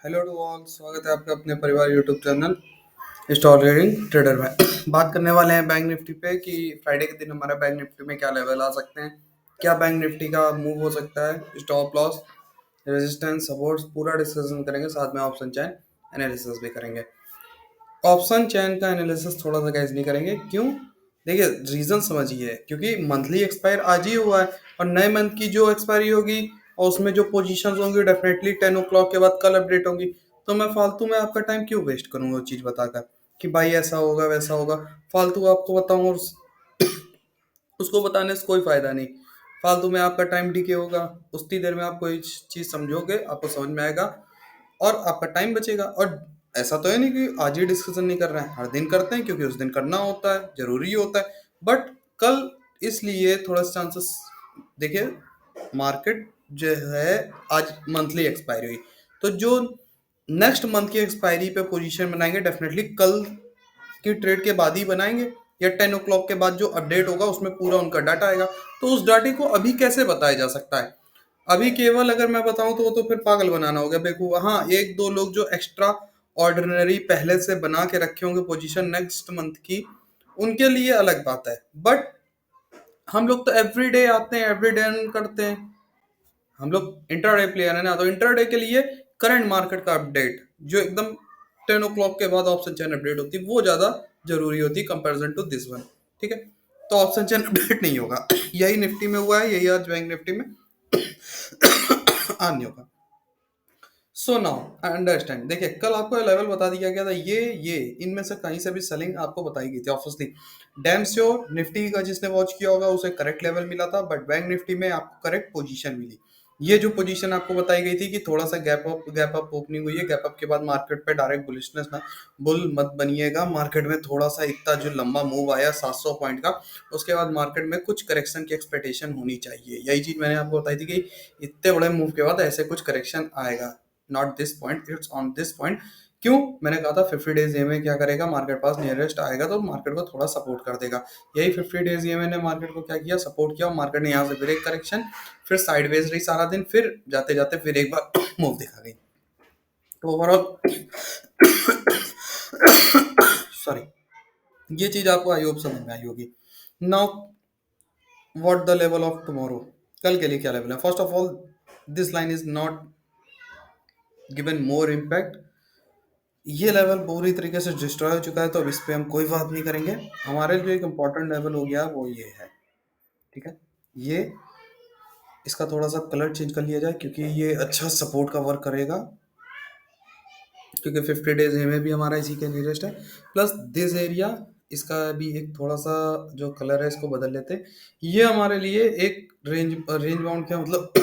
Hello to all, स्वागत है आपका अपने परिवार YouTube channel stock trading trader में। बात करने वाले हैं बैंक निफ्टी पे कि फ्राइडे के दिन हमारा बैंक निफ्टी में क्या लेवल आ सकते हैं, क्या बैंक निफ्टी का मूव हो सकता है, स्टॉप लॉस, रेजिस्टेंस, सपोर्ट्स, पूरा डिस्कशन करेंगे। साथ में ऑप्शन चैन एनालिसिस भी करेंगे। ऑप्शन चैन का एनालिसिस थोड़ा सा कैसे नहीं करेंगे, क्यों? देखिए, रीजन समझिए, क्योंकि मंथली एक्सपायर आज ही हुआ है और नए मंथ की जो एक्सपायरी होगी और उसमें जो पोजीशंस होंगी डेफिनेटली 10 o'clock के बाद कल अपडेट होंगी। तो मैं फालतू में आपका टाइम क्यों वेस्ट करूंगा वो चीज़ बताकर कि भाई ऐसा होगा वैसा होगा। फालतू आपको बताऊं और उसको बताने से कोई फायदा नहीं। फालतू में आपका टाइम डीके होगा। उतनी देर में आप कोई चीज़ समझोगे, आपको समझ में आएगा और आपका टाइम बचेगा। और ऐसा तो है नहीं कि आज ही डिस्कशन नहीं कर रहे हैं, हर दिन करते हैं क्योंकि उस दिन करना होता है, जरूरी होता है। बट कल इसलिए थोड़ा सा चांसेस, देखिए, मार्केट जो है आज मंथली एक्सपायरी हुई, तो जो नेक्स्ट मंथ की एक्सपायरी पे पोजीशन बनाएंगे डेफिनेटली कल की ट्रेड के बाद ही बनाएंगे, या 10 o'clock के बाद जो अपडेट होगा उसमें पूरा उनका डाटा आएगा। तो उस डाटे को अभी कैसे बताया जा सकता है? अभी केवल अगर मैं बताऊं तो वो तो फिर पागल बनाना हो गया, बेवकूफ। हाँ, एक दो लोग जो एक्स्ट्रा ऑर्डिनरी पहले से बना के रखे होंगे पोजीशन नेक्स्ट मंथ की, उनके लिए अलग बात है। बट हम लोग तो एवरीडे आते हैं, एवरीडे अर्न करते हैं। हम लोग इंटरडे प्लेयर है ना, तो इंटरडे के लिए करंट मार्केट का अपडेट जो एकदम 10 o'clock के बाद ऑप्शन चैन अपडेट होती है वो ज्यादा जरूरी होती है कंपैरिजन टू दिस वन। ठीक है, तो ऑप्शन चैन अपडेट नहीं होगा। यही निफ्टी में हुआ है, यही आज बैंक निफ्टी में आज नहीं होगा। So now I understand. देखिए, कल आपको लेवल बता दिया गया था, ये इनमें से कहीं से भी सेलिंग आपको बताई गई थी ऑब्वियसली। डैम श्योर निफ्टी का जिसने वॉच किया होगा उसे करेक्ट लेवल मिला था, बट बैंक निफ्टी में आपको करेक्ट पोजीशन मिली। ये जो पोजीशन आपको बताई गई थी कि थोड़ा सा गैप अप ओपनिंग हुई है, गैप अप के बाद मार्केट पे डायरेक्ट बुलिशनेस ना, बुल मत बनिएगा। मार्केट में थोड़ा सा इतना जो लंबा मूव आया 700 पॉइंट का, उसके बाद मार्केट में कुछ करेक्शन की एक्सपेक्टेशन होनी चाहिए। यही चीज मैंने आपको बताई थी कि इतने बड़े मूव के बाद ऐसे कुछ करेक्शन आएगा। Not this point, it's on this point. क्यों? मैंने कहा था 50 डेज ईएमए क्या करेगा, मार्केट पास नियरेस्ट आएगा तो मार्केट को थोड़ा सपोर्ट कर देगा। यही 50 डेज ईएमए ने मार्केट को क्या किया, सपोर्ट किया। और मार्केट ने यहाँ से फिर एक करेक्शन, फिर साइडवेज रही सारा दिन, फिर जाते जाते फिर एक बार मूव दिखा गई। तो ओवरऑल सॉरी, ये चीज आपको आई होप समझ में आई होगी। Now what the level of tomorrow, कल के लिए क्या लेवल है? First of all, this line is not given more impact. ये लेवल पूरी तरीके से डिस्ट्रॉय हो चुका है, तो अब इस पे हम कोई बात नहीं करेंगे। हमारे लिए एक इम्पोर्टेंट लेवल हो गया वो ये है। ठीक है, ये इसका थोड़ा सा कलर चेंज कर लिया जाए क्योंकि ये अच्छा सपोर्ट का वर्क करेगा, क्योंकि 50 डेज में भी हमारा इसी के नियरेस्ट है। प्लस दिस एरिया, इसका भी एक थोड़ा सा जो कलर है इसको बदल लेते हैं। ये हमारे लिए एक रेंज रेंज बाउंड क्या मतलब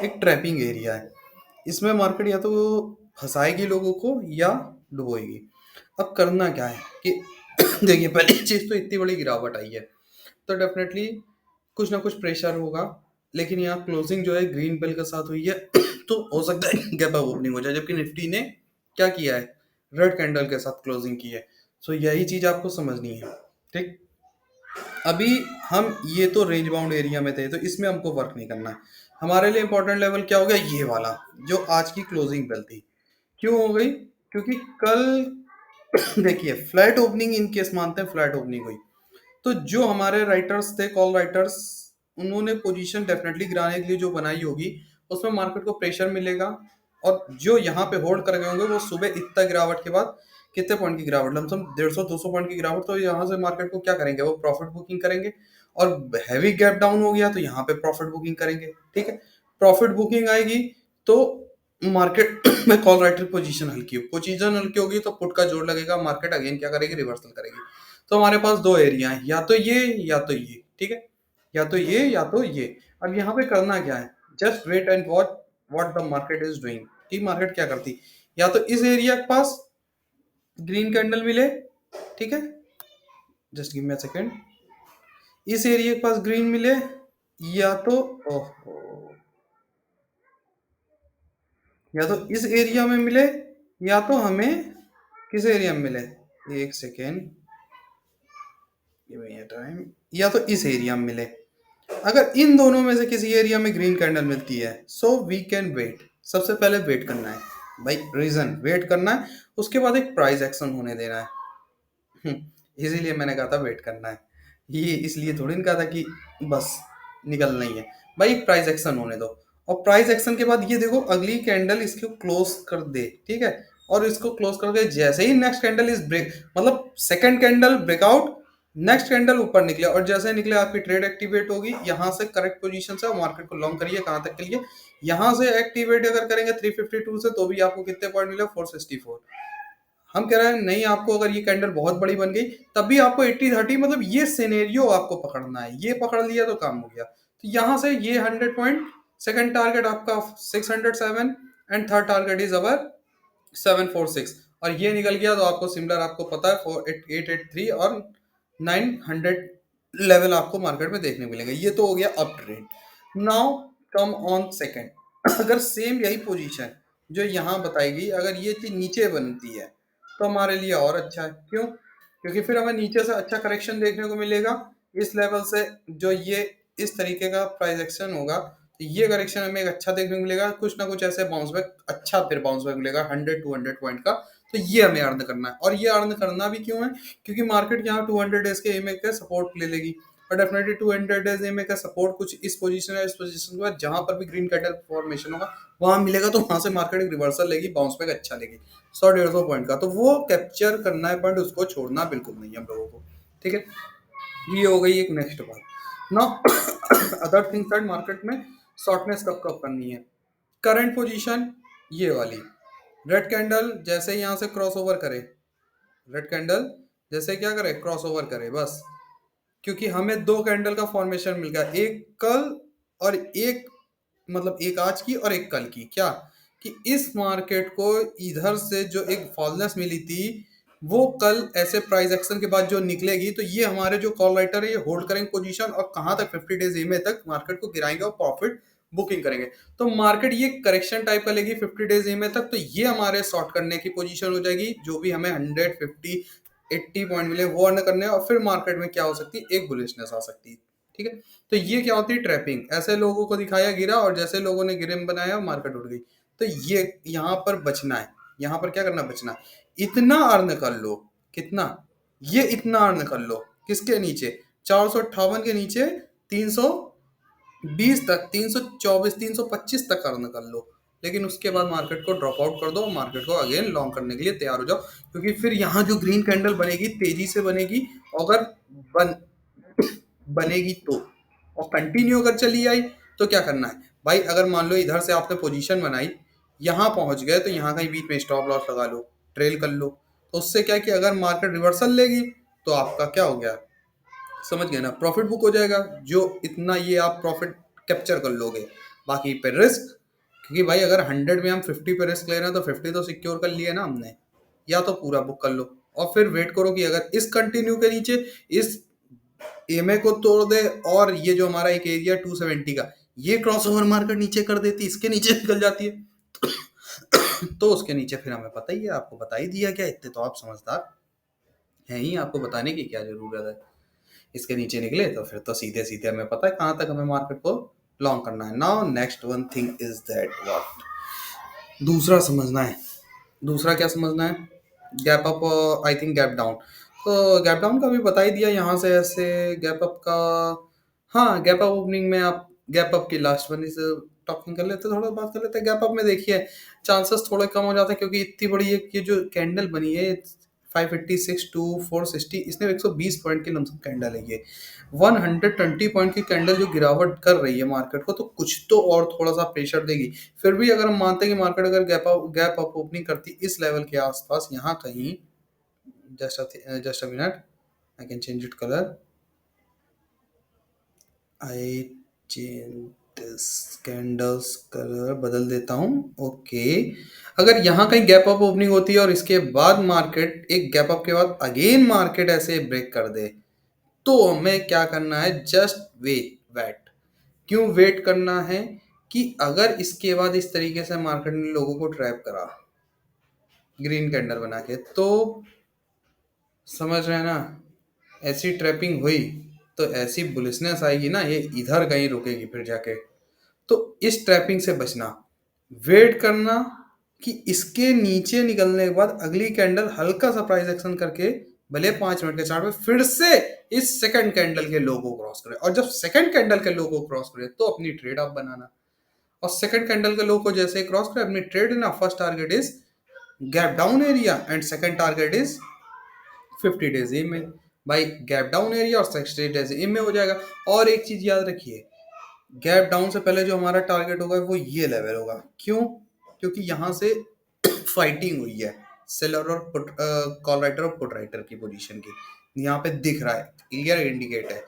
एक ट्रैपिंग एरिया है। इसमें मार्केट या तो फंसाएगी लोगों को या डुबोएगी। अब करना क्या है कि देखिए, पहली चीज तो इतनी बड़ी गिरावट आई है तो डेफिनेटली कुछ ना कुछ प्रेशर होगा। लेकिन यहाँ क्लोजिंग जो है ग्रीन बेल के साथ हुई है तो हो सकता है गैप अप ओपनिंग हो जाए, जबकि निफ्टी ने क्या किया है, रेड कैंडल के साथ क्लोजिंग की है। सो यही चीज आपको समझनी है। ठीक, अभी हम ये तो रेंज बाउंड एरिया में थे तो इसमें हमको वर्क नहीं करना है। हमारे लिए इंपॉर्टेंट लेवल क्या हो गया, ये वाला जो आज की क्लोजिंग बेल थी। क्यों हो गई? क्योंकि कल देखिए, फ्लैट ओपनिंग इन केस मानते हैं फ्लैट ओपनिंग हुई तो जो हमारे राइटर्स थे, कॉल राइटर्स, उन्होंने पोजीशन डेफिनेटली गिराने के लिए जो बनाई होगी उसमें मार्केट को प्रेशर मिलेगा। और जो यहाँ पे होल्ड कर गए होंगे वो सुबह इतना गिरावट के बाद कितने पॉइंट की गिरावट, लमसम 150-200 पॉइंट की गिरावट, तो यहाँ से मार्केट को क्या करेंगे, वो प्रॉफिट बुकिंग करेंगे। और हैवी गैप डाउन हो गया तो यहाँ पे प्रॉफिट बुकिंग करेंगे। ठीक है, प्रॉफिट बुकिंग आएगी तो मार्केट में कॉल राइटर पोजीशन हल्की होगी तो पुट का जोर लगेगा, मार्केट अगेन क्या करेगी, रिवर्सल करेगी। तो हमारे पास दो एरिया है, या तो ये या तो ये। ठीक है, या तो ये या तो ये। अब यहाँ पे करना क्या है, just wait and watch what the market is doing. ठीक, मार्केट क्या करती, या तो इस एरिया के पास ग्रीन कैंडल मिले, ठीक है, just give me a second, इस एरिया के पास ग्रीन मिले, या तो ओहो, या तो इस एरिया में मिले, या तो हमें किस एरिया में मिले, एक सेकेंड, टाइम, या तो इस एरिया में मिले। अगर इन दोनों में से किसी एरिया में ग्रीन कैंडल मिलती है सो वी कैन वेट। सबसे पहले वेट करना है भाई, रीजन वेट करना है, उसके बाद एक प्राइस एक्शन होने देना है। इसीलिए मैंने कहा था वेट करना है, ये इसलिए थोड़ी ना कहा था कि बस निकलना ही है। भाई एक प्राइस एक्शन होने दो, और प्राइस एक्शन के बाद ये देखो अगली कैंडल इसको क्लोज कर दे, ठीक है, और इसको क्लोज करके जैसे ही नेक्स्ट कैंडल इस ब्रेक, मतलब second candle breakout, next candle ऊपर निकले, और जैसे ही निकले आपकी ट्रेड एक्टिवेट होगी, यहाँ से करेक्ट पोजीशन से मार्केट को लॉन्ग करिए। कहाँ तक के लिए, यहाँ से एक्टिवेट अगर करेंगे 352 से, तो भी आपको कितने पॉइंट मिले, 464। हम कह रहे हैं नहीं, आपको अगर ये कैंडल बहुत बड़ी बन गई तब भी आपको 80-30, मतलब ये सिनेरियो आपको पकड़ना है, ये पकड़ लिया तो काम हो गया। तो यहाँ से ये 100 पॉइंट, सेकंड टारगेट आपका 607, and third target is our 746, और ये निकल गया तो आपको सिमिलर, आपको पता है 883 और 900 लेवल आपको मार्केट में देखने मिलेंगे। ये तो हो गया up trend. Now come on second, अगर सेम यही पोजीशन जो यहाँ बताई गई, अगर ये चीज नीचे बनती है तो हमारे लिए और अच्छा है। क्यों? क्योंकि फिर हमें नीचे से अच्छा करेक्शन देखने को मिलेगा। इस लेवल से जो ये इस तरीके का प्राइस एक्शन होगा, तो ये करेक्शन हमें एक अच्छा देखने को मिलेगा, कुछ ना कुछ ऐसे बाउंस बैक, अच्छा फिर बाउंस बैक मिलेगा 100-200 पॉइंट का। तो ये हमें अर्न करना है, और ये अर्न करना भी क्यों है, क्योंकि मार्केट यहाँ 200 डेज के एमए का सपोर्ट ले लेगी, और डेफिनेटली 200 डेज एमए का सपोर्ट कुछ इस पोजीशन है, इस पोजीशन के बाद जहां पर भी ग्रीन कैंडल फॉर्मेशन होगा वहां मिलेगा, तो वहां से मार्केट एक रिवर्सल लेगी, बाउंस बैक अच्छा लेगी 100-150 पॉइंट का। तो वो कैप्चर करना है पॉइंट, उसको छोड़ना बिल्कुल नहीं है हम लोगों को, ठीक है। ये हो गई एक नेक्स्ट बात। Now other things that market में शॉर्टनेस कब कब करनी है। करंट पोजीशन ये वाली, रेड कैंडल जैसे ही यहाँ से क्रॉस ओवर करे, रेड कैंडल जैसे क्या करे, क्रॉस ओवर करे बस, क्योंकि हमें दो कैंडल का फॉर्मेशन मिल गया, एक कल और एक, मतलब एक आज की और एक कल की, क्या कि इस मार्केट को इधर से जो एक फॉलनेस मिली थी, वो कल ऐसे प्राइस एक्शन के बाद जो निकलेगी, तो ये हमारे जो कॉल राइटर है ये होल्ड करेंगे पोजीशन, और कहां तक 50 डेज ईमे तक मार्केट को गिराएंगे और प्रॉफिट बुकिंग करेंगे। तो मार्केट ये करेक्शन टाइप का लेगी 50 डेज ईमे तक, तो ये हमारे शॉर्ट करने की पोजीशन हो जाएगी, जो भी हमें 150 80 पॉइंट मिले वो अर्न करने हैं, और फिर मार्केट में क्या हो सकती है, एक बुलिशनेस आ सकती है, ठीक है। तो ये क्या होती है, ट्रैपिंग। ऐसे लोगों को दिखाया गिरा, और जैसे लोगों ने गिरम बनाया मार्केट उड़ गई। तो ये यहाँ पर बचना है, यहाँ पर क्या करना, बचना है। इतना अर्न कर लो, कितना, ये इतना अर्न कर लो किसके नीचे, 458 के नीचे 320 तक, 324 325 तक अर्न कर लो, लेकिन उसके बाद मार्केट को ड्रॉप आउट कर दो, मार्केट को अगेन लॉन्ग करने के लिए तैयार हो जाओ, क्योंकि फिर यहाँ जो ग्रीन कैंडल बनेगी तेजी से बनेगी, अगर बन बनेगी तो, और कंटिन्यू अगर चली आई तो क्या करना है भाई, अगर मान लो इधर से आपने पोजीशन बनाई, यहाँ पहुंच गए, तो यहाँ कहीं बीच में स्टॉप लॉस लगा लो, ट्रेल कर लो, तो उससे क्या है कि अगर मार्केट रिवर्सल लेगी तो आपका क्या हो गया, समझ गए ना, प्रॉफिट बुक हो जाएगा, जो इतना ये आप प्रॉफिट कैप्चर कर लोगे। बाकी पे रिस्क, क्योंकि भाई अगर 100 में हम 50 पे रिस्क ले रहे हैं, तो 50 तो सिक्योर कर लिए ना हमने, या तो पूरा बुक कर लो, और फिर वेट करो कि अगर इस कंटिन्यू के नीचे इस एमए को तोड़ दे, और ये जो हमारा एक एरिया 270 का, ये क्रॉसओवर मार्केट नीचे कर देती, इसके नीचे निकल जाती है, तो उसके नीचे फिर हमें पता ही है, आपको बता ही दिया क्या, इतने तो आप समझदार हैं ही, आपको बताने की क्या जरूरत है। इसके नीचे निकले तो फिर तो सीधे सीधे हमें पता है कहाँ तक हमें मार्केट को लॉन्ग करना है। Now next one thing is that what, दूसरा समझना है। दूसरा क्या समझना है, gap up, I think gap down. तो गैप डाउन का भी बता ही दिया, यहाँ से ऐसे गैप अप का, हाँ गैप अप ओपनिंग में आप गैप अप की लास्ट वन से टॉकिंग कर लेते, थोड़ा बात कर लेते हैं। गैप अप में देखिए चांसेस थोड़े कम हो जाते हैं, क्योंकि इतनी बड़ी एक ये जो कैंडल बनी है 556 टू 460, इसने 120 पॉइंट की लमसम कैंडल है ये, 120 पॉइंट की कैंडल जो गिरावट कर रही है मार्केट को, तो कुछ तो और थोड़ा सा प्रेशर देगी। फिर भी अगर हम मानते हैं कि मार्केट अगर गैप अप ओपनिंग करती इस लेवल के आसपास, यहाँ कहीं, just a minute, I can change it colour, I change this candles colour, बदल देता हूँ, ओके। अगर यहाँ कहीं गैप अप ओपनिंग होती है, और इसके बाद मार्केट एक गैप अप के बाद अगेन मार्केट ऐसे ब्रेक कर दे, तो हमें क्या करना है, जस्ट वेट। क्यों वेट करना है, कि अगर इसके बाद इस तरीके से मार्केट ने लोगों को ट्रैप करा ग्रीन कैंडल बना के, तो समझ रहे हैं ना, ऐसी ट्रैपिंग हुई तो ऐसी बुलिशनेस आएगी ना, ये इधर कहीं रुकेगी फिर जाके। तो इस ट्रैपिंग से बचना, वेट करना कि इसके नीचे निकलने के बाद अगली कैंडल हल्का सा प्राइस एक्शन करके भले 5 मिनट के चार्ट में फिर से इस सेकंड कैंडल के लो को क्रॉस करे, और जब सेकंड कैंडल के लो को क्रॉस करे तो अपनी ट्रेड आप बनाना। और सेकंड कैंडल के लो को जैसे ही क्रॉस करे अपनी ट्रेड ना, first target is gap down area and second target is 50 days ए में। भाई गैप डाउन एरिया और 60 डेज ए में हो जाएगा। और एक चीज याद रखिए, गैप डाउन से पहले जो हमारा टारगेट होगा वो ये लेवल होगा। क्यों? क्योंकि यहाँ से फाइटिंग हुई है सेलर और पुट कॉल राइटर और पुट राइटर की पोजीशन की, यहाँ पे दिख रहा है, क्लियर इंडिकेट है।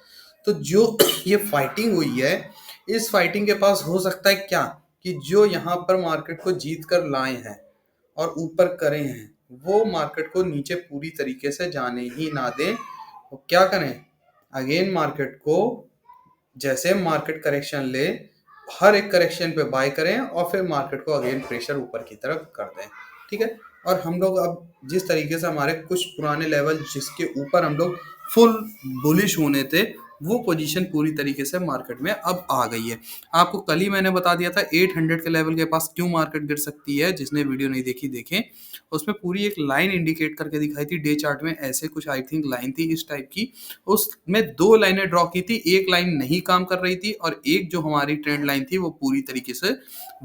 तो जो ये फाइटिंग हुई है, इस फाइटिंग के पास हो सकता है क्या कि जो यहाँ पर मार्केट को जीत कर लाए हैं और ऊपर करे हैं, वो मार्केट को नीचे पूरी तरीके से जाने ही ना दें। वो क्या करें, अगेन मार्केट को जैसे मार्केट करेक्शन ले, हर एक करेक्शन पे बाय करें और फिर मार्केट को अगेन प्रेशर ऊपर की तरफ कर दें। ठीक है। और हम लोग अब जिस तरीके से हमारे कुछ पुराने लेवल जिसके ऊपर हम लोग फुल बुलिश होने थे, वो पोजीशन पूरी तरीके से मार्केट में अब आ गई है। आपको कल ही मैंने बता दिया था 800 के लेवल के पास क्यों मार्केट गिर सकती है। जिसने वीडियो नहीं देखी देखें, उसमें पूरी एक लाइन इंडिकेट करके दिखाई थी डे चार्ट में, ऐसे कुछ आई थिंक लाइन थी इस टाइप की। उसमें 2 लाइनें ड्रॉ की थी, एक लाइन नहीं काम कर रही थी और एक जो हमारी ट्रेंड लाइन थी वो पूरी तरीके से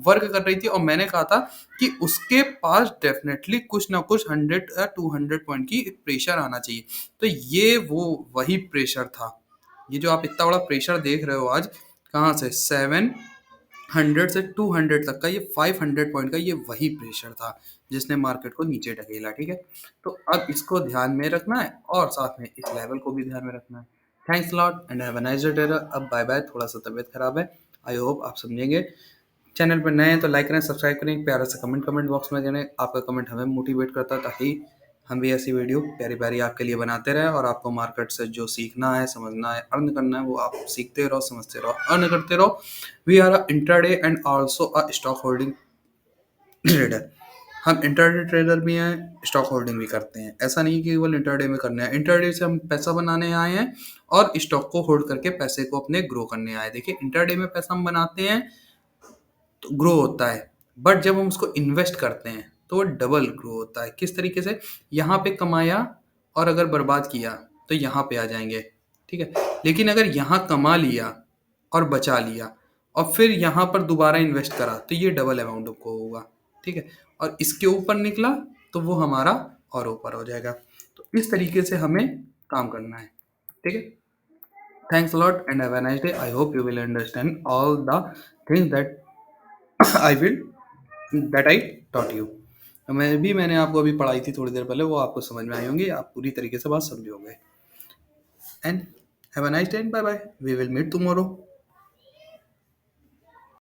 वर्क कर रही थी। और मैंने कहा था कि उसके पास डेफिनेटली कुछ ना कुछ 100 या 200 पॉइंट की प्रेशर आना चाहिए। तो ये वो वही प्रेशर था। ये जो आप इतना बड़ा प्रेशर देख रहे हो आज, कहाँ से 700 से 200 तक का, ये 500 पॉइंट का ये वही प्रेशर था जिसने मार्केट को नीचे ढकेला। ठीक है। तो अब इसको ध्यान में रखना है और साथ में इस लेवल को भी ध्यान में रखना है। Thanks lot and have a nice day. अब बाय बाय, थोड़ा सा तबीयत खराब है, आई होप आप समझेंगे। चैनल पर नए हैं तो लाइक करें, सब्सक्राइब करें, प्यारा सा कमेंट बॉक्स में दें। आपका कमेंट हमें मोटिवेट करता है ताकि हम भी ऐसी वीडियो प्यारी प्यारी आपके लिए बनाते रहें और आपको मार्केट से जो सीखना है, समझना है, अर्न करना है, वो आप सीखते रहो, समझते रहो, अर्न करते रहो। We are a intraday and also a stock holding trader. हम इंट्राडे ट्रेडर भी हैं, स्टॉक होल्डिंग भी करते हैं। ऐसा नहीं कि केवल इंट्राडे में करना है। इंट्राडे से हम पैसा बनाने आए हैं और स्टॉक को होल्ड करके पैसे को अपने ग्रो करने आए। देखिए इंट्राडे में पैसा हम बनाते हैं तो ग्रो होता है, बट जब हम उसको इन्वेस्ट करते हैं तो वो डबल ग्रो होता है। किस तरीके से? यहाँ पे कमाया और अगर बर्बाद किया तो यहाँ पे आ जाएंगे। ठीक है। लेकिन अगर यहाँ कमा लिया और बचा लिया और फिर यहाँ पर दोबारा इन्वेस्ट करा तो ये डबल अमाउंट को होगा। ठीक है। और इसके ऊपर निकला तो वो हमारा और ऊपर हो जाएगा। तो इस तरीके से हमें काम करना है। ठीक है। Thanks a lot and have a nice day. I hope you will understand all the things that I will that I taught you. मैंने आपको अभी पढ़ाई थी थोड़ी देर पहले, वो आपको समझ में आई होंगी, आप पूरी तरीके से बात समझोगे। And have a nice day, bye bye, we will meet tomorrow.